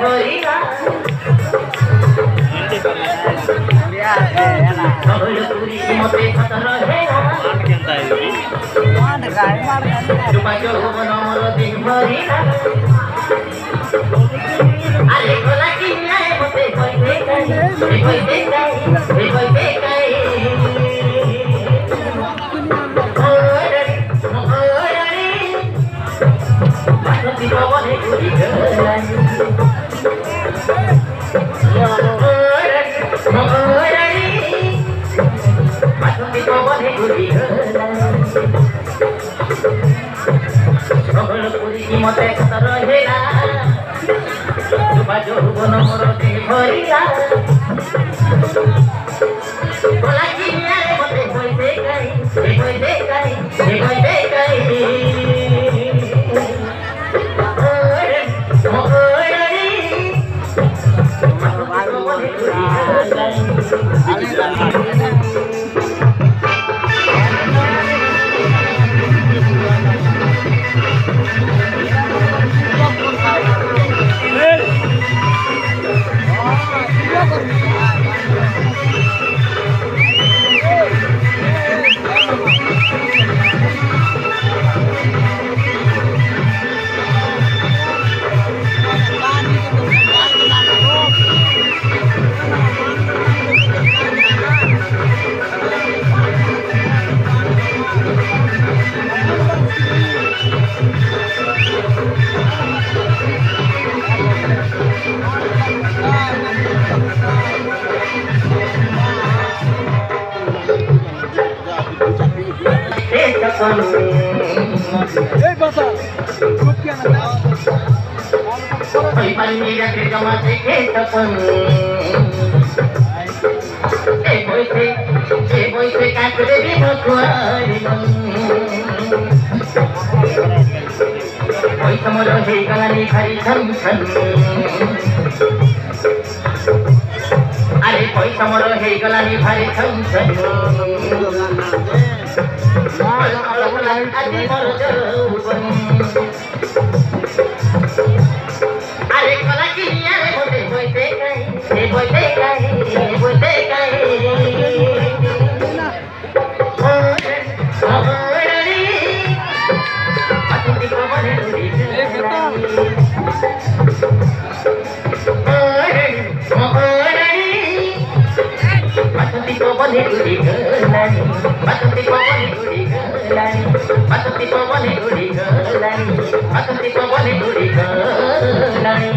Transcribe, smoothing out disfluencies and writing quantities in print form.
भरिला पुरी मते खतर हे रुपायो भवन मोर दिन भरिला अरे कोला की आए मते कोई देखाई पवने घुरी गलानी बासुंदी पवने घुरी गलानी पुरी मते खतर हेला बाजो भवन मोर देह भरिला कोला की आए मते कोई देखाई मेरा के जमाते के सपन ए बोई से काकरे भी भखवारी कोई समर हे गलानी भारी छन अरे कोई समर हे गलानी भारी छन अरे कला की यारे बोलते कहीं बासुंदी पवने घुरी गलानी